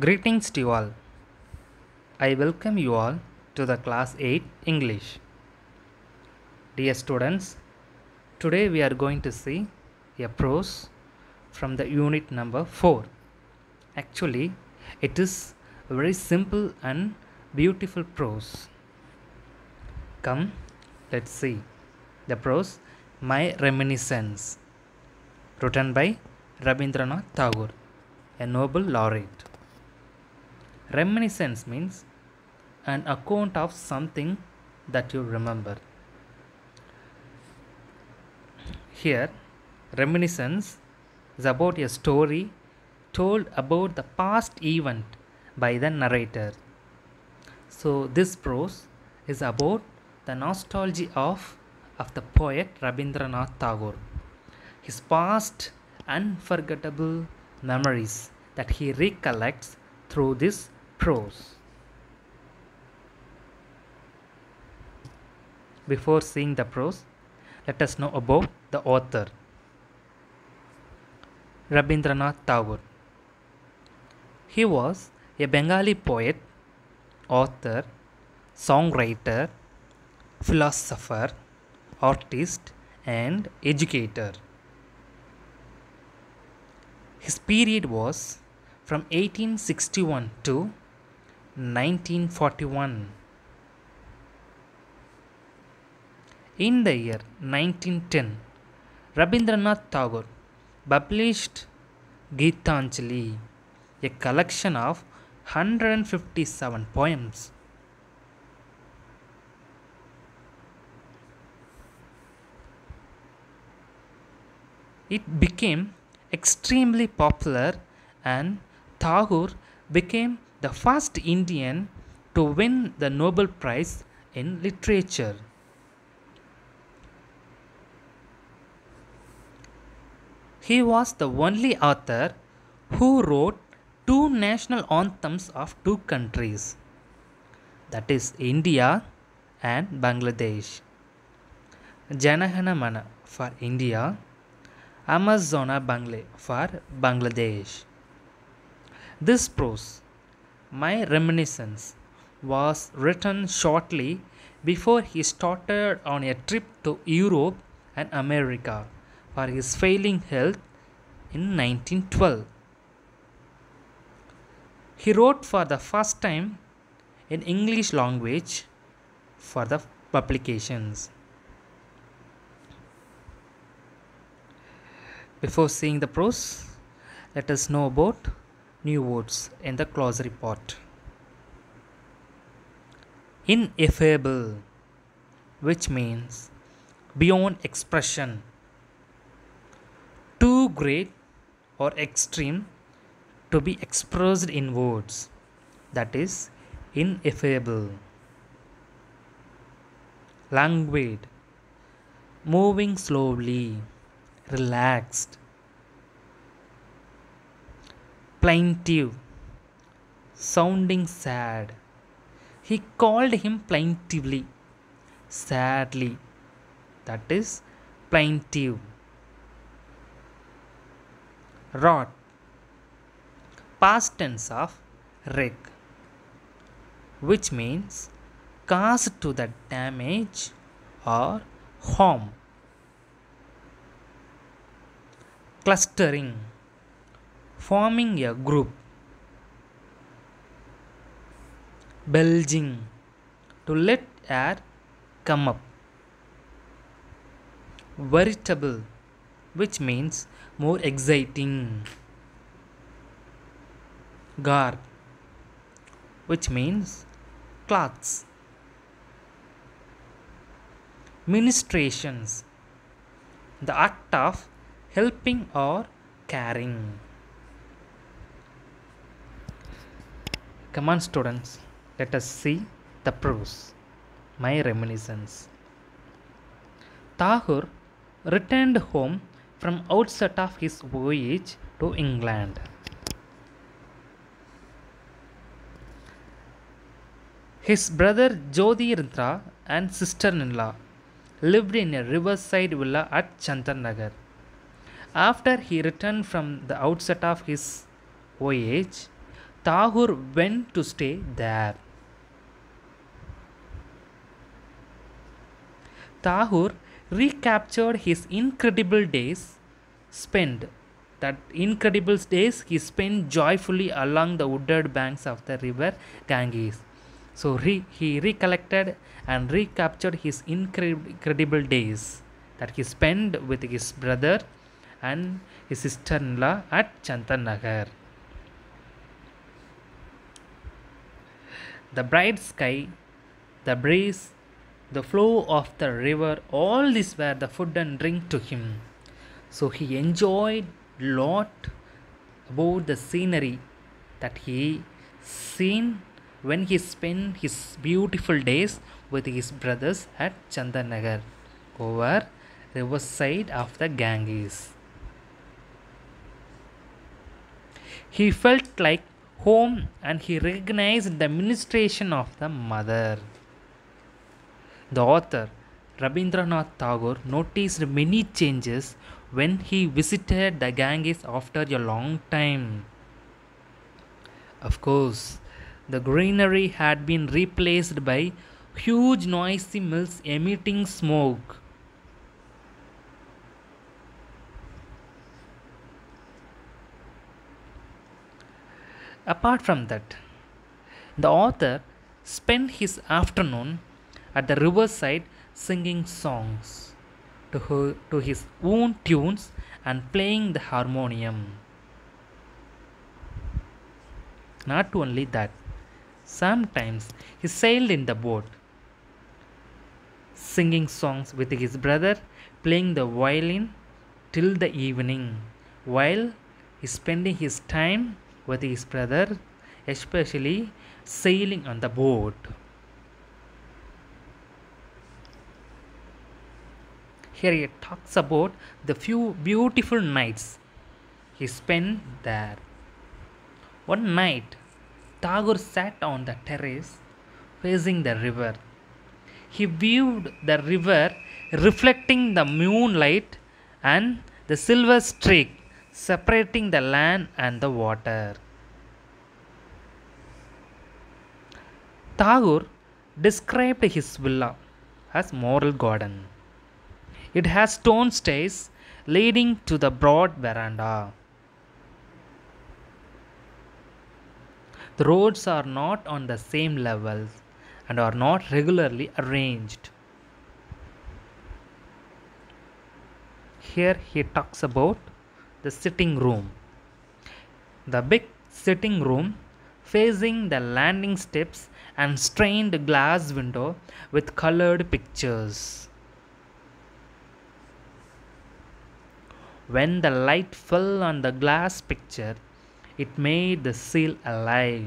Greetings to you all. I welcome you all to the class 8 English. Dear students, today we are going to see a prose from the unit number 4. Actually, it is a very simple and beautiful prose. Come, let's see. The prose My Reminiscence, written by Rabindranath Tagore, a Nobel laureate. Reminiscence means an account of something that you remember. Here, reminiscence is about a story told about the past event by the narrator. So, this prose is about the nostalgia of the poet Rabindranath Tagore, his past unforgettable memories that he recollects through this prose. Before seeing the prose, let us know about the author. Rabindranath Tagore. He was a Bengali poet, author, songwriter, philosopher, artist, and educator. His period was from 1861 to 1941. In the year 1910, Rabindranath Tagore published Geetanjali, a collection of 157 poems. It became extremely popular and Tagore became the first Indian to win the Nobel Prize in Literature. He was the only author who wrote two national anthems of two countries, that is India and Bangladesh. Janagana Mana for India, Amazona Bangle for Bangladesh. This prose, My Reminiscence, was written shortly before he started on a trip to Europe and America for his failing health in 1912. He wrote for the first time in English language for the publications. Before seeing the prose, let us know about new words in the glossary part. Ineffable, which means beyond expression, too great or extreme to be expressed in words, that is ineffable. Languid, moving slowly, relaxed. Plaintive, sounding sad. He called him plaintively, sadly, that is plaintive. Wrought, past tense of wreck, which means caused to the damage or harm. Clustering, forming a group. Belching, to let air come up. Veritable, which means more exciting. Garb, which means cloths. Ministrations, the act of helping or caring. Come on, students, let us see the prose. My Reminiscence. Tagore returned home from outset of his voyage to England. His brother Jyotirindra and sister-in-law lived in a riverside villa at Chandanagar. After he returned from the outset of his voyage, Tagore went to stay there. Tagore recaptured his incredible days spent. That incredible days he spent joyfully along the wooded banks of the river Ganges. So he recollected and recaptured his incredible days that he spent with his brother and his sister-in-law at Chantanagar. The bright sky, the breeze, the flow of the river, all these were the food and drink to him. So he enjoyed lot about the scenery that he seen when he spent his beautiful days with his brothers at Chandanagar over riverside of the Ganges. He felt like home and he recognized the ministration of the mother. The author Rabindranath Tagore noticed many changes when he visited the Ganges after a long time. Of course, the greenery had been replaced by huge noisy mills emitting smoke. Apart from that, the author spent his afternoon at the riverside singing songs to his own tunes and playing the harmonium. Not only that, sometimes he sailed in the boat, singing songs with his brother, playing the violin till the evening, while he spending his time with his brother, especially sailing on the boat. Here he talks about the few beautiful nights he spent there. One night, Tagore sat on the terrace facing the river. He viewed the river reflecting the moonlight and the silver streak separating the land and the water. Tagore described his villa as moral garden. It has stone stairs leading to the broad veranda. The roads are not on the same levels and are not regularly arranged. Here he talks about the sitting room. The big sitting room facing the landing steps and stained glass window with colored pictures. When the light fell on the glass picture, it made the seal alive.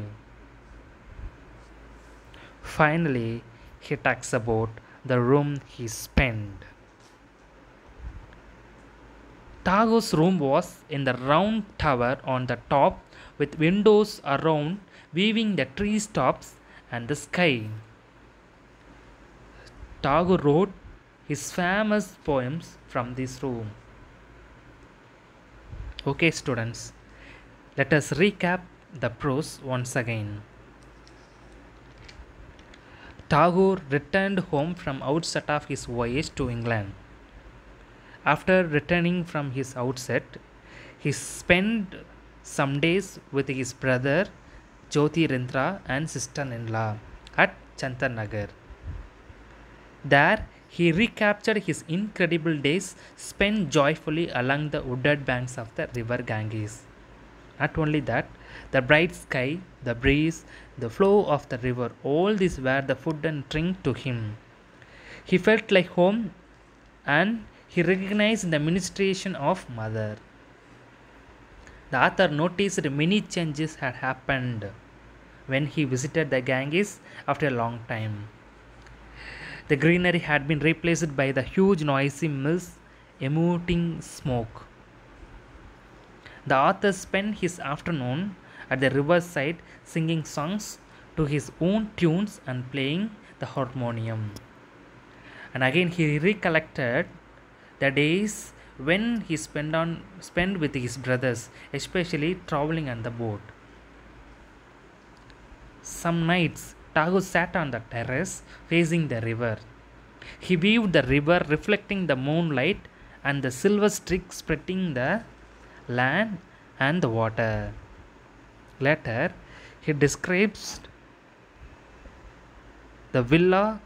Finally, he talks about the room he spent. Tagore's room was in the round tower on the top with windows around weaving the trees tops and the sky. Tagore wrote his famous poems from this room. Okay, students, let us recap the prose once again. Tagore returned home from outset of his voyage to England. After returning from his outset, he spent some days with his brother Jyotirindra and sister-in-law at Chantanagar. There, he recaptured his incredible days spent joyfully along the wooded banks of the river Ganges. Not only that, the bright sky, the breeze, the flow of the river, all these were the food and drink to him. He felt like home and he recognized the ministration of mother. The author noticed many changes had happened when he visited the Ganges after a long time. The greenery had been replaced by the huge noisy mills emitting smoke. The author spent his afternoon at the riverside singing songs to his own tunes and playing the harmonium. And again he recollected the days when he spent with his brothers, especially traveling on the boat. Some nights, Tagore sat on the terrace facing the river. He viewed the river reflecting the moonlight and the silver streak spreading the land and the water. Later, he describes the villa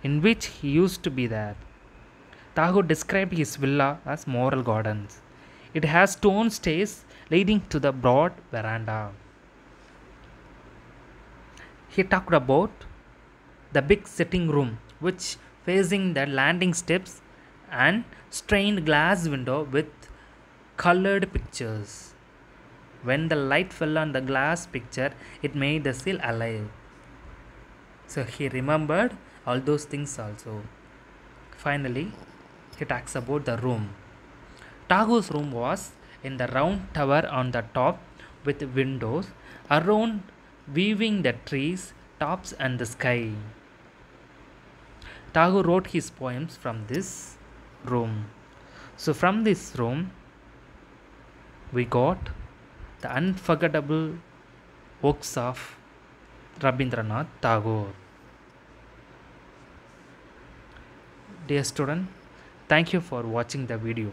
in which he used to be there. Tagore described his villa as moral gardens. It has stone stairs leading to the broad veranda. He talked about the big sitting room which facing the landing steps and stained glass window with colored pictures. When the light fell on the glass picture, it made the seal alive. So he remembered all those things also. Finally, he talks about the room. Tagore's room was in the round tower on the top with windows around weaving the trees, tops and the sky. Tagore wrote his poems from this room. So from this room, we got the unforgettable works of Rabindranath Tagore. Dear student, thank you for watching the video.